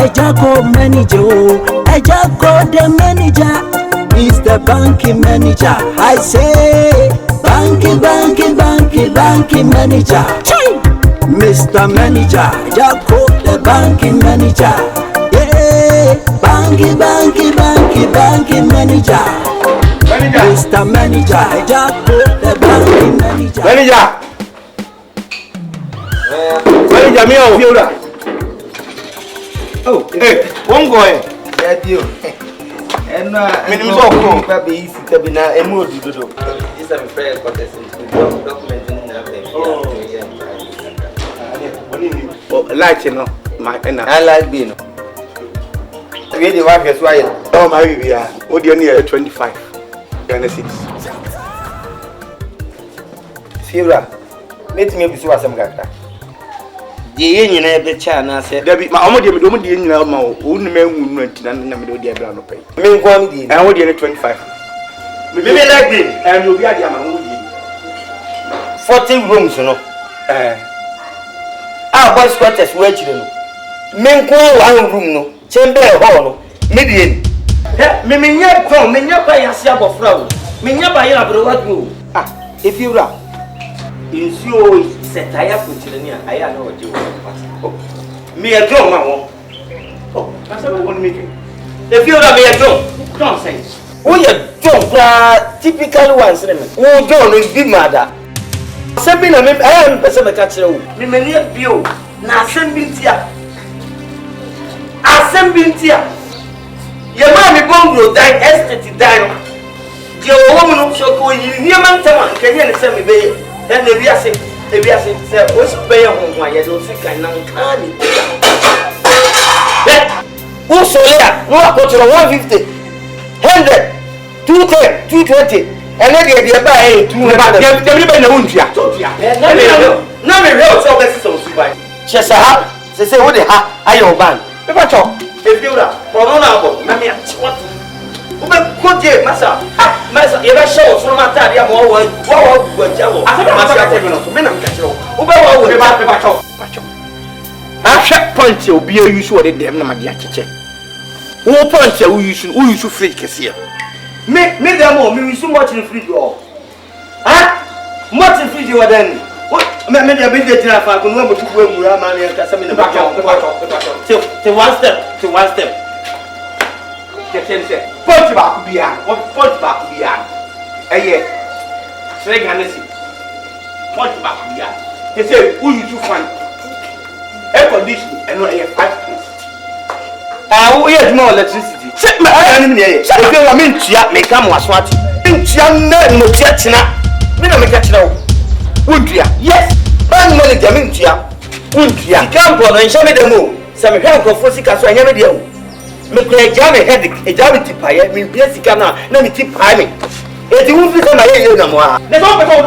Ejako manager, Ejako the manager, is the banking manager. I say, banking manager, Mr. Manager, Ejako the banking manager. Yeah, banking manager, Mr. Manager, Ejako the banking manager. Manager, me oh, feel that. Oh, hey, one going. Yeah, deal. And baby, easy to be now. And more to do. This is a fair contest. Documenting nothing. Oh, like you know, my I like being. Really, wife is why. Oh, my baby, what do you need? 25. 26. Sierra, let me be so as some guy. The union every channel said, there be my own dear, don't be in your mouth, only men who went to the dear brown pay. Me quantity, and what do you 25? Maybe like me, and you'll be at your 14 rooms, you know. Our boys quarters waiting. Men call one room, no, chamber hall, median. Me near come, me near buy a slab of flowers, me near buy a what room. Ah, if you rap, is you set I have put in here, I know what you want. Me a drum, mamma. Oh, that's what I want to make it. If you have a drum, don't say. We are drum, typical ones, who don't be mother. Something I am a summer catcher. Me many of you, now send me here. I send me here. Your mammy bongo died, estate died. Your woman of Shoko, you man, can you send me baby? And the Biasin, said, what's pay home? Why I don't think I know. Who's so there? No, I go to 150, 100, 210, 220, and then they buy 200. Everybody knows you. No, me real so best so super. Just a hat, they say, what the hat, I don't ban. If you are, for no number, Mammy, what? Good day, Massa. Massa, if I show from my time, I'm all what Javo. I think I'm taking off. Men, I'm catching up. Who I check point will be a usual damn Namadia. Who point who you should fake here? Make them all, me so much in free door. Ah, much in free door then. What? Maybe I've been there to have a number to go with Ramani and Cassam in the back of to one step. Point back beyond, what point back beyond? A year. Say, Hannessy. Point back beyond. He said, who you to find? Air conditioning and not a 5 piece. Who has more electricity? Check my enemy. Check if you mean to make come was what? In China, no China. We don't make it now. Wouldn't you? Yes. Bank money, Jamintia. Wouldn't you? Can't go and show me the moon. Some help of Fosica, so I never do. Me play jammy headache, a jammy tip pie, me place the camera, let me tip pie me. If you won't become my head no more. There's no people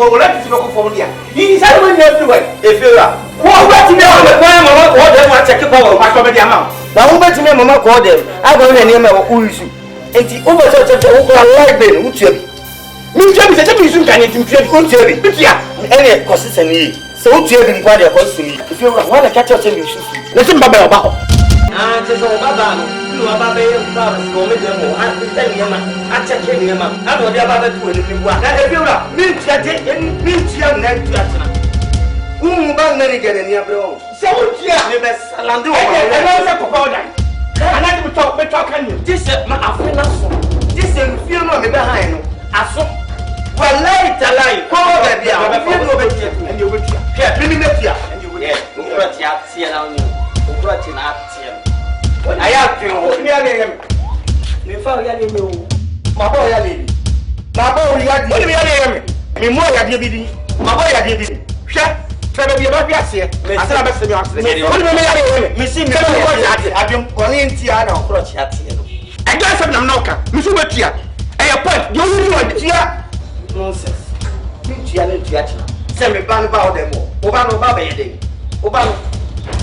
or let it look for here. He is everywhere. If you are, what to me on the time or what they want to check power, what over the amount. Now, who bet me, Mamma called them? I don't know any of who is you. And the oversearch of the like Ben, who tell me. Me tell me that you can tell me, but yeah, any consistently. So, tell me what they're supposed to me. If you want to catch us in the shoes, listen, Baba about. Ah, just over Baba. You are Baba, go with them. I will tell you, I check him. I know the other two in the world. If you are, meet young next to us. Who bang many get in your bro? So, yeah, the best. I'll do it. And I will talk better. This is my African. This is funeral behind. I saw. Well, later, like, call the beer. And you will hear. And you will hear. I have to me found my boy, my boy, me more than you. My boy, I did it. Shut. Try to be about here. I said, I'm I've been calling Tiana or Crotch at you. I got some knocker. Miss Ubetia. I appoint you know nonsense. Tiana, send me ban about them. Obano Baba, Obano,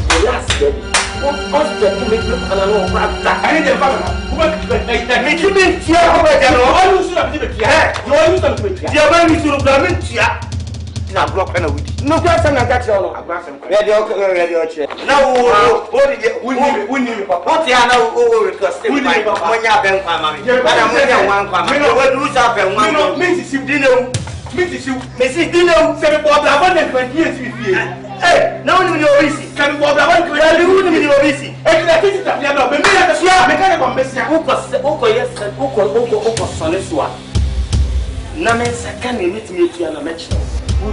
the last day. What caused them to make look and I know I need the father. Make you mean Tia, I used to have been here. No, I used to be here. Dear man, you should have been here. Now, block and a witch. No question I catch you. Ready, okay. Now, what did you win? What you are now request? When you have been mammy, I'm one family. What lose up and one Mrs. Dino, Mrs. Dino, 7 120 years with you. Hey, no one in your busy. 7 120 in your busy. And I think that you are not a mechanical messenger. Oko, Sonesua. Names can meet me to an amateur. Who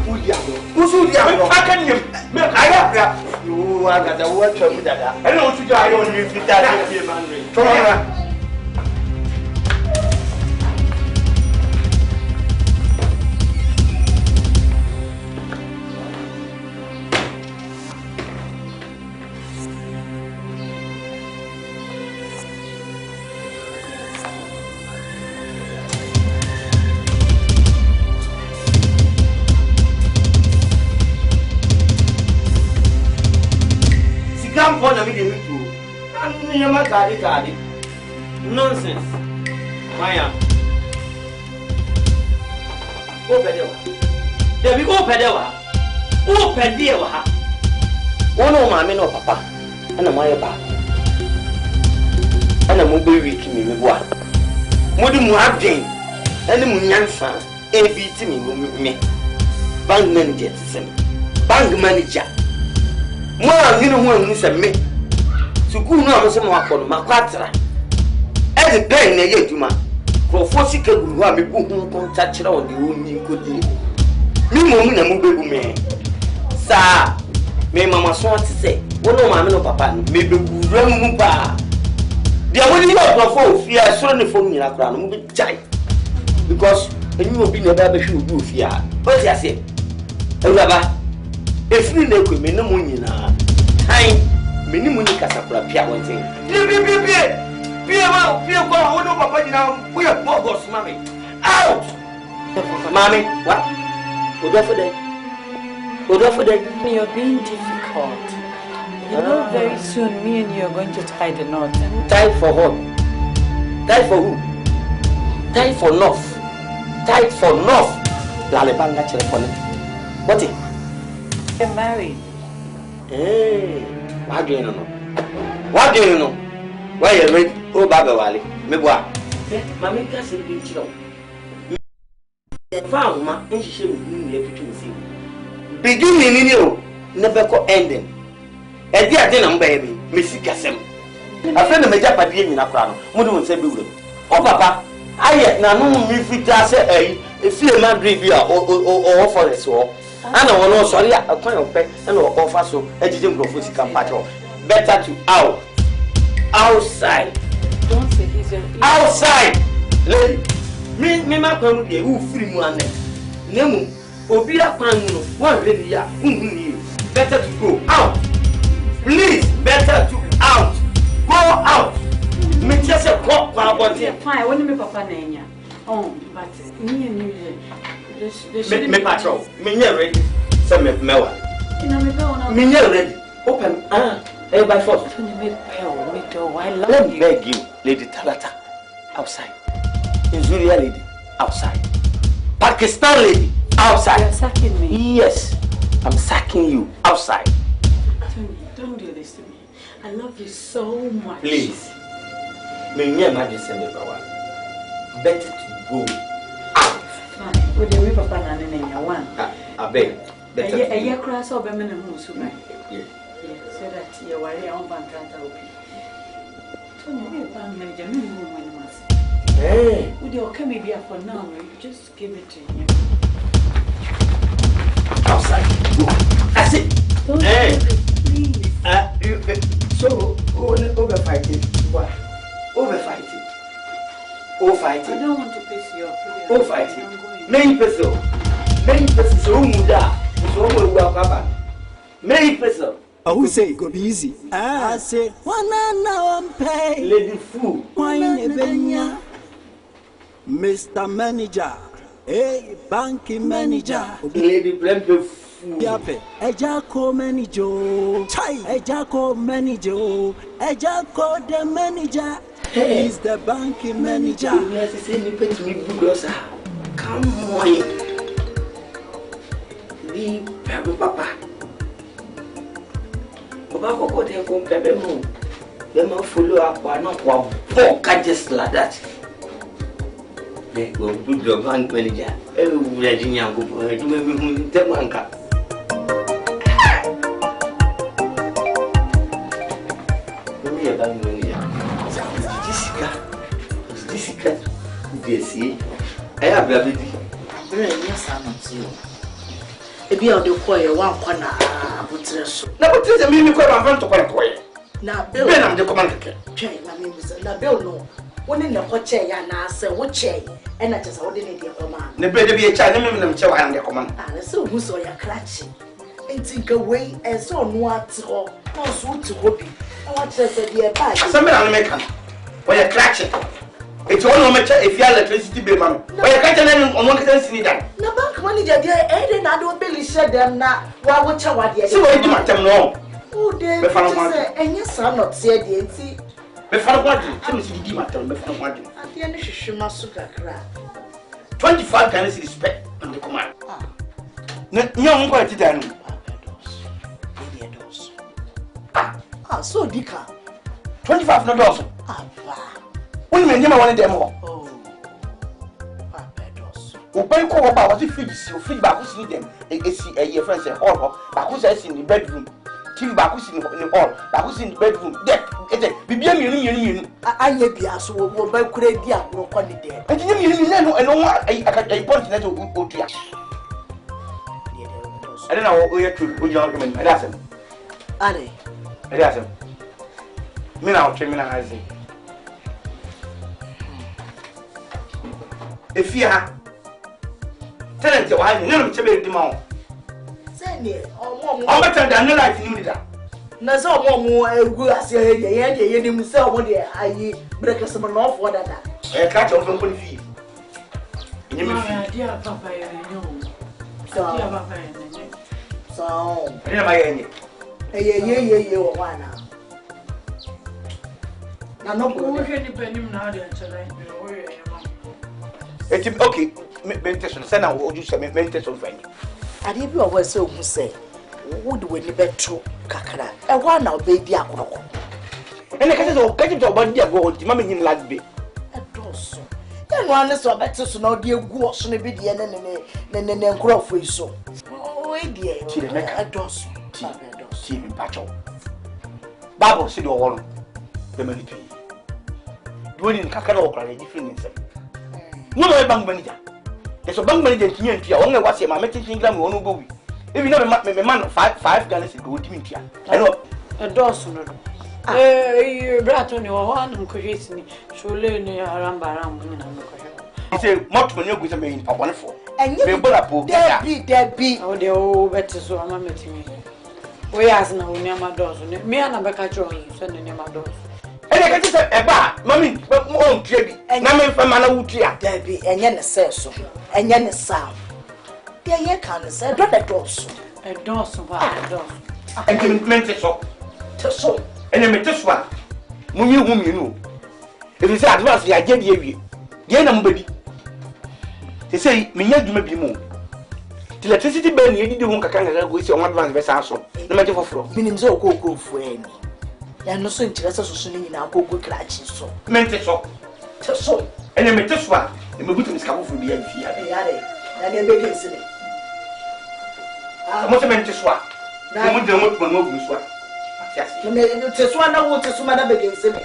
should I can you? I have you are got a word from that. I know to die on you with that. Nonsense. Maya. Open there we open there. Open there. One of my men or papa, and a Maya back. And a mobile week me with one. Modern Muabdin, and the Munyansa, AV to me. Bank manager, bank manager. More, you know, one who's a me. To go now, some more my quatra. As a pen, a year to my for 4 seconds, who have been touch on the wound could do. Me, woman, a mobile man. Sir, may Mamma Swan to say, one of my men papa, maybe Rampa. They are only not for fear, certainly for me, a crown, will be tight. Because you will be never be sure you fear. What I say? If you know, we no money now. Time, minimum Casapra, Pia one thing. Pia, what no papa now? We are bogus, mammy. Out! Mammy, what? Good for that. You're being difficult. You know, very soon, me and you are going to tie the knot. Tie for what? Tie for who? Tie for North. Tie for North. Lalebanga Cherepone. What? You're married. Hey, what do you know? What do you know? Why you read? Oh, Baba Wally. Me boy. Mammy can't be chill. Found my ancient everything. Beginning in you, never go ending. And dear dinner, baby, Missy Cassam. A friend of my Japanese in a crown. What do you say? Oh, Papa, I yet now know me if it does a few man review or for a sword. I don't know, sorry, a kind of pet and offer so a gym of physical patrol. Better to out. Outside. Don't say he's outside. Lady, me, my family, who free one. Nemo, Obia Panu, one lady, better to go out. Please, better to out. Go out. Me just a cop, fine, when you papa name. Oh, but me and you, me patrol. Me near ready. Some mewa. Me near ready. Open, by force. I love Let me beg you, Lady Talata, outside. Inzuria lady, outside. Pakistan lady, outside. You're sacking me. Yes, I'm sacking you outside. Don't do this to me. I love you so much. Please. Me near my descendant. Better to go out. Fine. Would you papa and one? I beg. Better. A year cross over men and who's so that you're worried on Pancanta. Hey, would you come here for now? You just give it to him. Outside. Go. That's it. Hey. Please. So, over fighting. What? Over fighting. Oh, fighting. I don't want to piss you off. Oh, fighting. Many people. Many people. So, Muda. So, Papa. Many people. Who say it go be easy? I say, one now I'm pay. Lady Fool. Mr. Manager. Hey, banking manager. Lady Plenty Fool. Yape. Ejako manager. Chai. Ejako manager. Ejako the manager. Hey. He's the banking manager. Come on. Be Papa. Papa, what they go Pebble Moon. They must follow up one not one four just like that. They go to the bank manager. Every young go to the bank. Jessica, Jessie, I have baby. Yes, I'm not you. If you are the choir, one corner, but now what is the meaning of a to choir? Now, Bill, I'm the commander. My name is Bill. No, one in the hot chair, and I say, what chair, and I just ordinary command. The better be a China, and the command. And so, who saw your clutching? And take away and so what or no to hobby. I want to say, dear, bye. Somebody make her. Why a clutching? It's all no matter if you have electricity bill, man. Why you can't tell on one can see that? No bank manager, dear, and I don't believe said them now. Why would you want to see what you might tell no? Oh, dear, and yes, I'm not said the tea. Before what you see, matter before what you at the end, she must sugar crap. 25 times respect on the command. No, quite done. Ah, so Dika 25 no dozen. Ah, when you never wanted them more. Oh, who pay call about what if you feedback who's in them? A year friends and all, but who's in the bedroom. TV back who's in the hall, but who's in the bedroom. Deck, be you. I may be as well by great dear, no quantity there. And you know, and no one a point that will go to us. I don't know who you're true, who you're argument. I ask him. Annie. I ask him. Me now, criminalizing. If you are telling you why you never tell me the mouth. Send me, or better than no life in that. No, so more good as your head, you himself, what I break some off what that. I catch on company fee. You know, dear Papa, so, I never any. Yeah, one now. Now, no good penny now, it's okay. Meditation, send out what you say, meditation friend. I didn't know what so who say. Would we be true, Kakara? And one now, baby, I could. And I can't get it over dear gold, mammy in Ladby. A doss. Then one is so better to know dear ghost and a bit and grow for you so. Oh, dear, a doss. See him, Pacho. Babble, see your one. The military. Doing Kakaro, a different. No bank manager. There's a bank manager here. Only what's your making England won't go. If you know a man of five gallons go to me. I know a dozen. You brought on your one and creates me. Surely near Ramba. It's a much when you're with a main for 1 4. And you will there be. Oh, the old better so I'm meeting me. We ask now near my doors. Me and a back you, sending near my doors. And I get a bar, Mammy, but more Debbie, and I mean for Manawutia, Debbie, and Yen says so, and Yen sound. There you can't say, drop a doors. A doors of our door. And you meant it so. So, and I met this one. Whom you know. If it's advanced, I get you. Dear nobody. They say, me yet you may be more. The electricity burn, you didn't want to go with your advance vessel. No matter for floor. Meaning so go for any. I no so interested so soon in our go clutching so. Meant it so. So, and I met this one. And we put in scout for the fear. And then they say, I must have meant this one. Now, we don't want to move this one. Yes, it's one I want to summon up against me.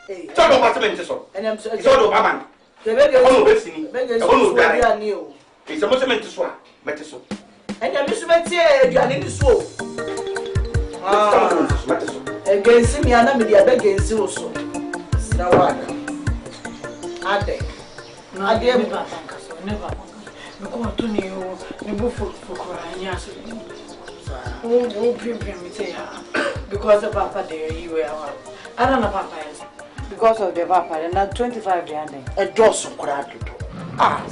It's all about meant so. And I'm so it's all over man. The very old listening. I knew. It's a most meant this one. Better so. And I'm just meant here, you are in the soul. Against me, and I'm against you also. Ade. I gave never. Because to you, the book for crying, yes. Oh, me say, because of Papa, there you were. I don't know, Papa, because of the Papa, and not 25 days. A dozen crowd. Ah,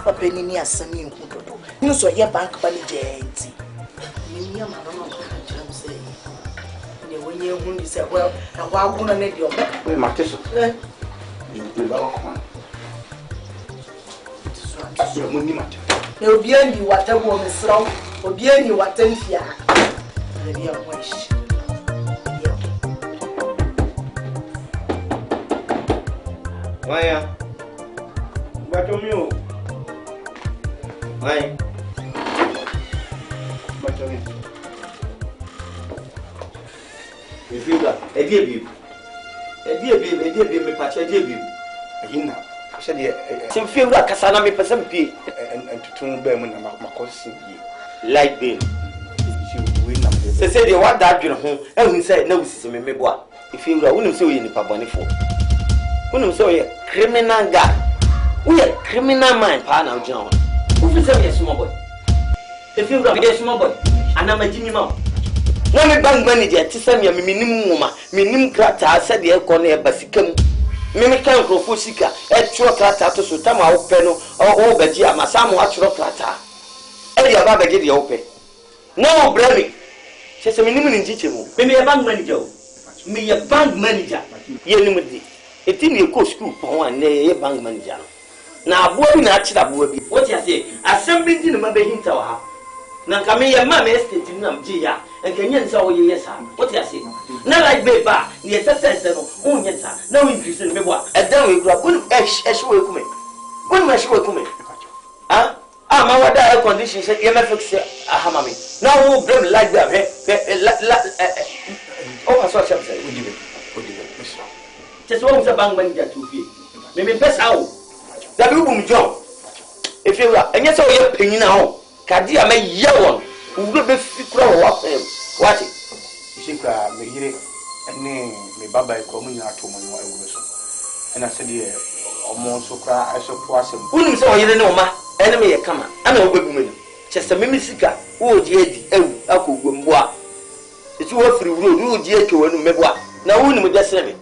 a penny near some new who you saw your bank manager. You say. When you say, well, and why won't I let your back? We might just Obiani whatever is wrong, Obiani whatever. Maya, what do you? Maya, what do you? If you got a dear baby, me patch a dear baby. Hina, said ye, Some feel like Cassana me for some pee and to turn Berman and my cousin ye. like baby. She will win them. They said they want that home, and we said no, see me, what if you wouldn't see in the Pabani for. When saw a criminal guy, we are criminal mind, partner John. Who is a small boy? If you got a small boy, and I'm a Jimmy Mom. No, my bank manager, to send me a minimum crata, said the corner basicum. Mimican Crofusika, a true crata to Sutama Openo or Obajia, Masamo Atro crata. Eddie Baba get the open. No, Brady. She's a minimum in teaching. Maybe a bank manager. Me a bank manager. Yenimudi. It in your co school for one day, a bank manager. Now, boy, natural boy. What you say? Assembly in my baby tower. Now, come here, mamma, estate in Namjia, and can you saw you, yes, what you say? Not like Beba, yes, I said, oh, yes, sir. No increase in Beba. And then we grab one ash will come in. One mesh will come in. Ah, my water air condition said, you may fix a hammer. Now, we'll bring like that, oh, I saw something. Just one was a bank manager to be. Maybe best out. That will boom job. If you are, and yes, all your opinion now. Kadia may yell who will be crow up him. What it? You think me hear it and me Baba coming out to my wife. And I said, yeah, almost so cry, I so cross him. Wouldn't so you know, ma enemy a come. I know good woman. Just a mimisica, oh, dear, Uncle Gumboa. It's worth through road, dear to a meboa. Now, wouldn't we just say me?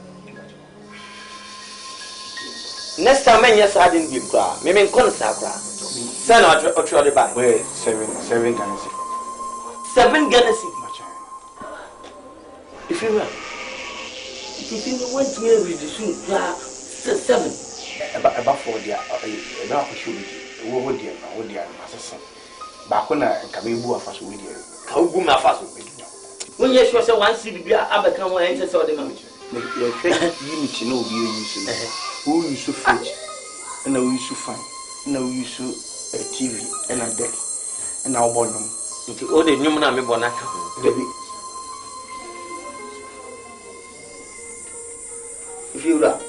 Next time, yes, I didn't give cry. Maybe Consacra. Son or try to buy. Wait, seven Ghana. 7 Ghana. If you want to read the soon, 7. About 4 dear, about should be. What dear, oh dear, Master. Back when I come in, Bua Fasu with you. How good my fast will be. When you show one city, I become one enters or the manager. Unity, no, you use who you so fetch, and now you so fine, now you so a TV and a deck, and now bonum. Into all the new name bonaka, baby. If you are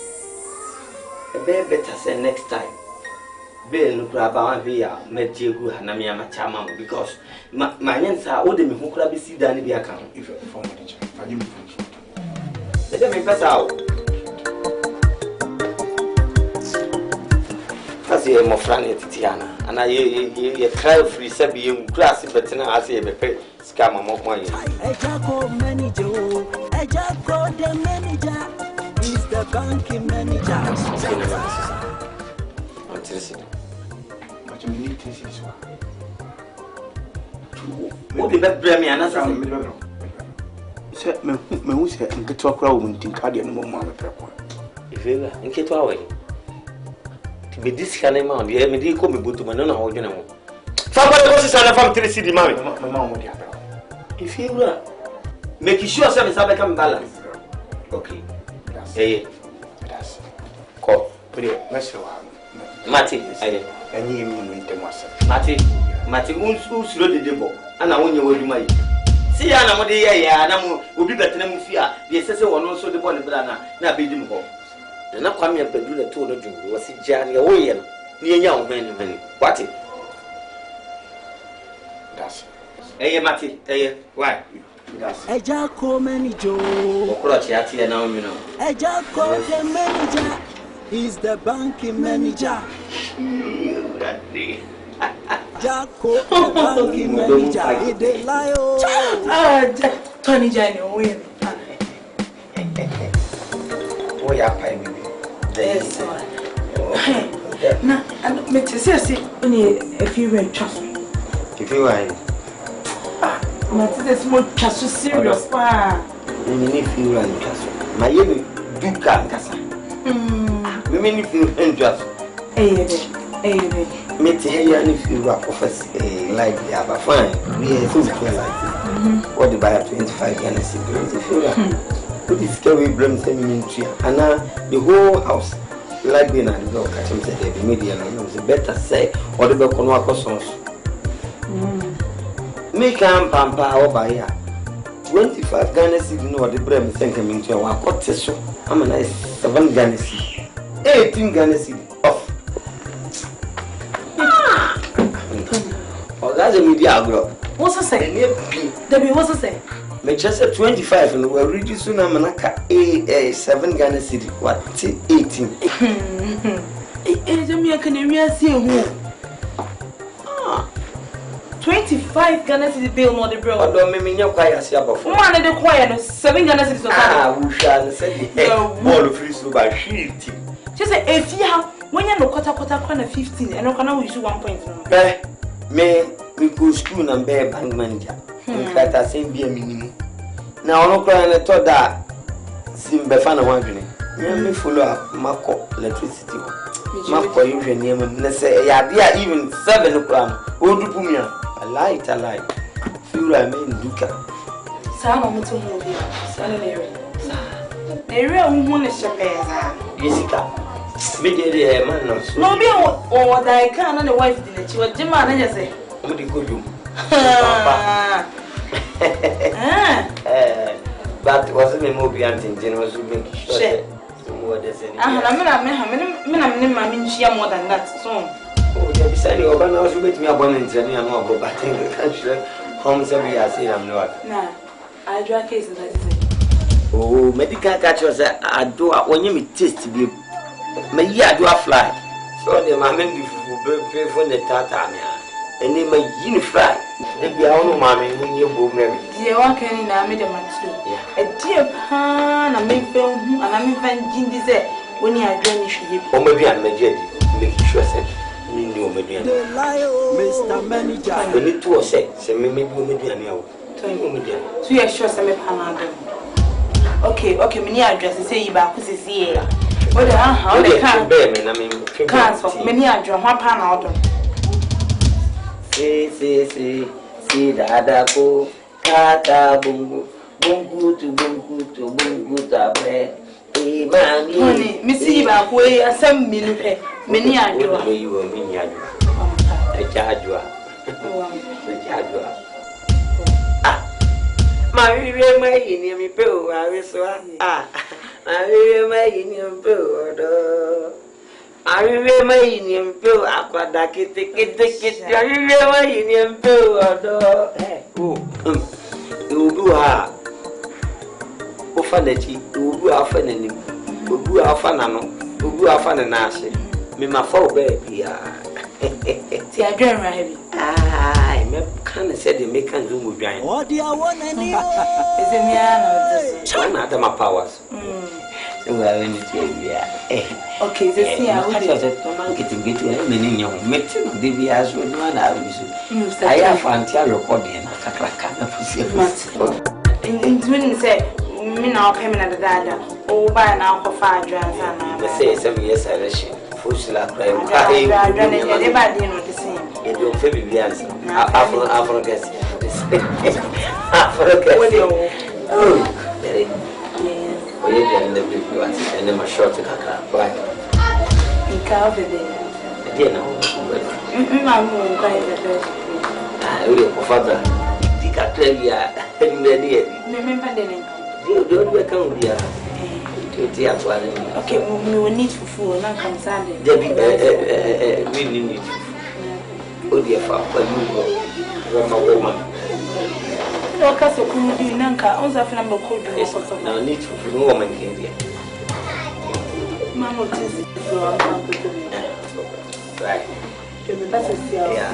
a better say next time. Bill look about via met you who had Namia Machama because my names are all the who could be seen than the account. If you're from the teacher, I give me. Let me pass out. As a more frank Tiana, and I try free Sabi class, but now I say a pay scam of money. A Jaco manager, a Jaco the manager is the banking manager. But you need to see so. What did that bring me another? Sir, me who said, and get to a crowd in Cardian no more. If you are in Ketaway. To be this kind of man, the MD come go to Manona or General. Somebody was a son from 3 city, mammy. If you are making sure some have become balanced. Okay. Hey, That's call. pretty much. Matty, and you mean the master. Matty, who's ready the debo, and I want you to my. See, Anna, what the air, will be better than fear. The assessor will also the body banana, not be them home. And now come here, but do the tour of you was it Johnny away near young men. What it? That's Hey, Matty, hey, why? A Jaco manager, Crotchati, now you know. a Jaco the manager is the banking manager. Jaco the banking manager is the lion. Tony Johnny, win. Oh, yeah, baby. Yes, now, I don't make seriously only if you were trust me. If you are, Not this more trust serious. if you are just my baby, do can't. Women, if you enjoy, Eh, Me to hear you if you rock off like the other fine. We are so like what the buy 25 Ghana cedis. If you put this scary blame sending tree, and now the whole house like being at the door, catch him said the media and it was better say or the book on our cousins. Make him pampa over here. 25 Ghana cedis, no, the blame sent him into our quarter. So I'm a nice 7 Ghana cedis, 18 Ghana cedis off. Oh, that's a media girl. What's the say? Debbie, what's the say? Me just said 25 and we're ready soon. I'm manaka 7 Ghana cedis. What 18? I can see who. 25 Ghana cedis bill, not the bill. I don't mean your choir. See about 1 and the choir, 7 Ghana cedis. Ah, we shall say the free so by sheet. Just say if you have when you're no quarter 15 and no can use 1 point. Me go school and be bank manager. That same be a minimum. Now no cry and thought that sim be fan one dream. Me follow up Marco electricity. Marco you near me say ya even 7 o'clock. O do pumia. I lie. Feel I mean duka. Sama mutu movie. Sana area woman is Shapeza. Jessica. Me dey man no. No be o that can and the wife did she was Jima and just say. Mo dey go do. But was me mo be antin was make sure. More than I'm more than that. So oh, they beside you over now, you make me a bonnet and I'm not about the country. Home, so we are saying I'm not. Nah, I draw cases. Oh, medical catchers, I do when you taste be. May ya do a fly. So the mammy pay for the Tatania. And they may unify. They be our own mammy when you go marry. Dear, what can I made a man too? A dear pan, I may film and I may find Jindy there when you are drawing. Or maybe I'm a judge, make sure said. Mr. Manager. We need to say, maybe we may be so you're sure some panado. Okay, many addresses say you back to see. What the how they can't bear me, I mean, can't many address one panado. See, the Adako, Kata, Bungu to bread. Hey, man, Missy, back way, a 7 million. Many are you a mini a Jadua. Maria, my in your bill, I saw. Maria, my in your bill. I remember in your bill, Aquadaki, take it. I remember in your bill. You do her. Ofaneti, you do our friend and you do our fanano, you do our fan and nasi. Me my four baby. See, I dream heavy. I kind of said they make and do with giant. What do you want? Is it me? China at my powers. So we are in it. Okay, this year I was getting to a many young meeting. They be as well. I have Fantia recording a crack. In twin say, me now coming at the dada, or by now for 5 drums and I say 7 years I wish. Fusila cry. Everybody know the same. You don't feel the answer. Afro guess. Afro guess. Oh, very. We didn't the big ones and then my short to Kaka. Why? In Calvin. Again, I'm going to I will father. Dicatria, remember the name. You don't become here. Okay, we will need fufu, not concerned. We need oh dear father, you woman. No, Castle couldn't do Nanka, also a number called now need fufu, no woman came here. Mamma, right.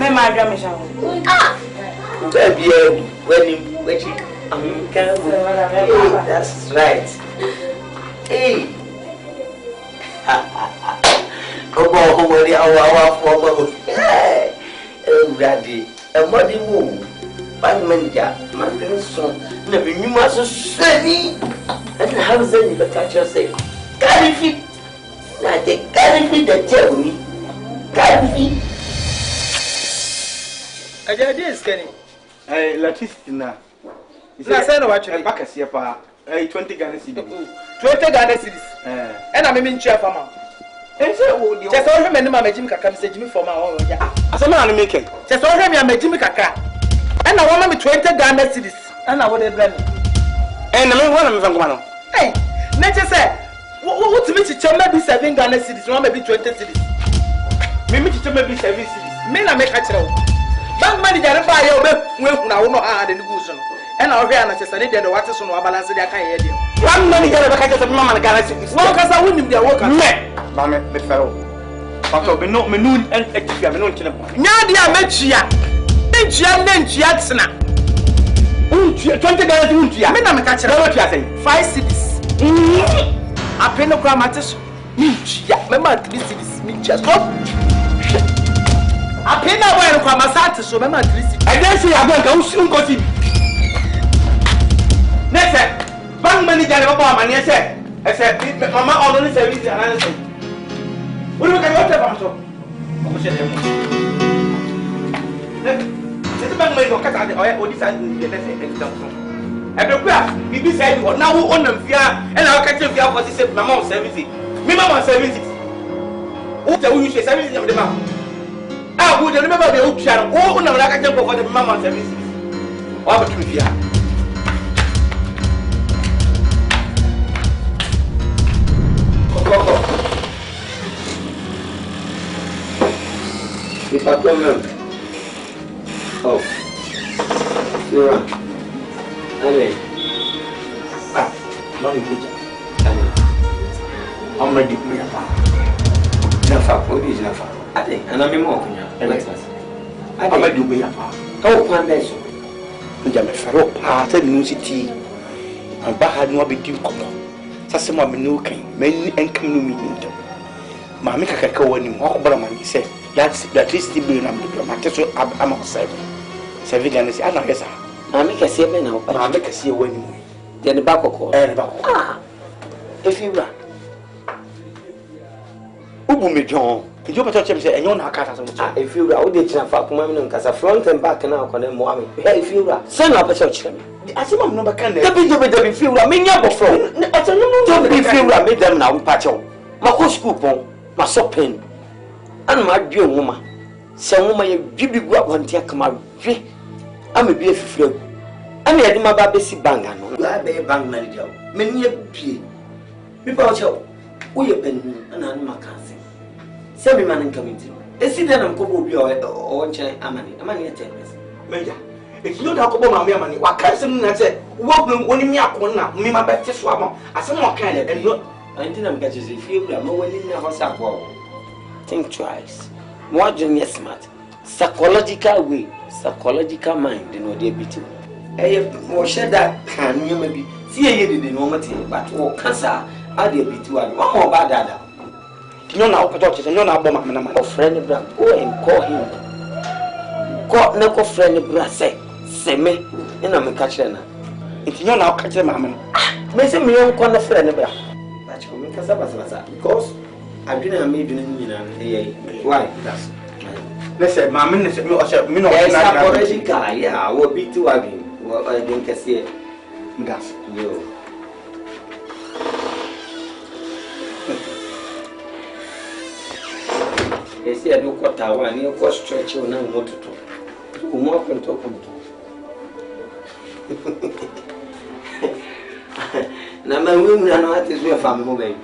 My grandma. Baby, when you that's right. Hey. Come on, where our ready. A muddy move. Bank manager, my grandson, never knew my so sweaty. And how is it the catcher say? Carry feet. I take carry feet that tell me. Kafi. Aja dey scanning. Electricity na. Na say no watch it. Back here pa. 20 Ghana cedis. 20 Ghana cedis. Na me nchia fama. Say o di. Just so me ma majimi kaka me say jimi for ma o ya. Asema na make. Just so me majimi kaka. Na wa ma me 20 Ghana cedis. Na wo dey brand. Na me wana me fangoma no. Hey, na je say what to me chiche maybe 7 Ghana cedis, one maybe 20 cedis. Me chiche maybe 7 cedis. Me na make a kire wo. Bank manager ne ba ye o be hu na wo no ha de ni gu so no. Na o hwe ana chese ne de no wate so no balance de aka ye de. Bank manager be ka chese me mama na Ghana cedis. Wo ka sa wonim de wo ka. Ba me fero. Pato me no etifia me no nchine bo. Nya de a machia. Nchia tsena. 20 Ghana cedis untua. Me na me ka kire wo tua sei. 5 cedis. Apeno kwa mateso. Nchia. Me ma 3 cedis. Nchia. Stop. Apena boy kwa masate so me ma 3 cedis. I dey say agbanka unko ti. Nese, bank manager ne baba amane say, mama ono ni service ana say. Wuri ka yo te bam so. O se dem. Ne bank manager ka ta de o di sa de say exam so. E be kwa bibi say di na wo onam fia e na ka te fia ko say mama on service. Me mama on service. O te wo use service dem de ma. Ah, wo de me ba be o tua no. O na ka te ko de mama on service. O ba tu fia. If I come in, oh, you're right. Anyway, Mami kuja. I'm ready for your father. Nafa, what is Nafa? I think, and I'm more than you. I'm ready for your father. Oh, one day, so. Nja me fero pa ta bi city. An ba ha no be di kono. Sase mo me no kan. Me enkam no mi ntam. Ma me kaka wani mo ko bra man say. That is the bill number. Mateso am 7 Ghana si ana hesa. Na me kase be na opa. Ma me kase wani mo. De ne ba kokko. Ne ba kokko. Ah. If you run. Ubu me jon. Njo pa chem say enyo na aka so. Ah, if you run, o de china fa kuma me no nkasa front and back na akọ mo ame. Hey, if you run. Say na pa chira me. Asema mo no ba kan na. Debi if you run, me nya bofro. If you run, me dem na wo pa chew. Ma ko school pon, ma so pen. Ana ma dwe nwoma se nwoma ye bibi gu abonte akama dwe ama bi afifira ana ye de ma ba besi banga no ba be bank manager meni ye bie mi pa o che o ye pen ana no makase se mi man nka menti esi de na mkobo bi o nche amani ye tennis meja eki no da ko bo ma me amani wa kan sem na se wo woni mi akon na mi ma ba te so amo asem o kan le eno antina mka che se fie bra ma wani na ho sa ko. Think twice. More junior smart. Psychological way, psychological mind, you know, they beat you. Or shed that can you maybe see a year the normal thing, but or cancer, are they beat you? One more bad dada. You know now, doctors, and you're not bomb or friend, go and call him. Call Nako friend, say me, and I'm a catcher. If you're now catching mamma, may say me own corner friend, but you make us because. I didn't make you why? Listen, my minister, me no yeah, I will be too again. Well, I think I see it. That's you. They say I do cut out one, you go stretch your name what to do. Who more can talk now, my women are not as well family.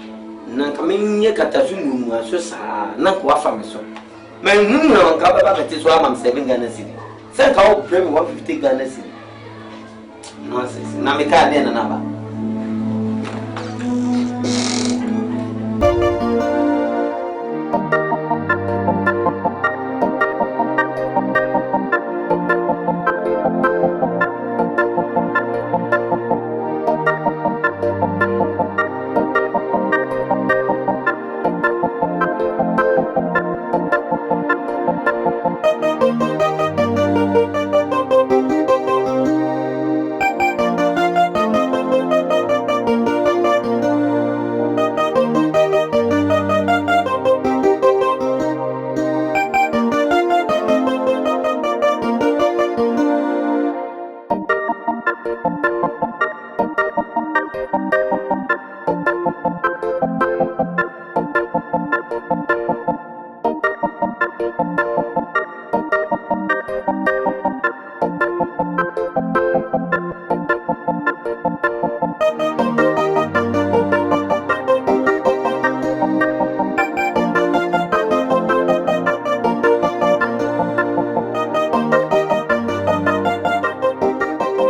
Na kamenye katasu numu aso saa na ko afa me so man hu na ka baba beti so am 7 Ghana cedi sen ka o prem 150 Ghana cedi nonsense na me ka de na naba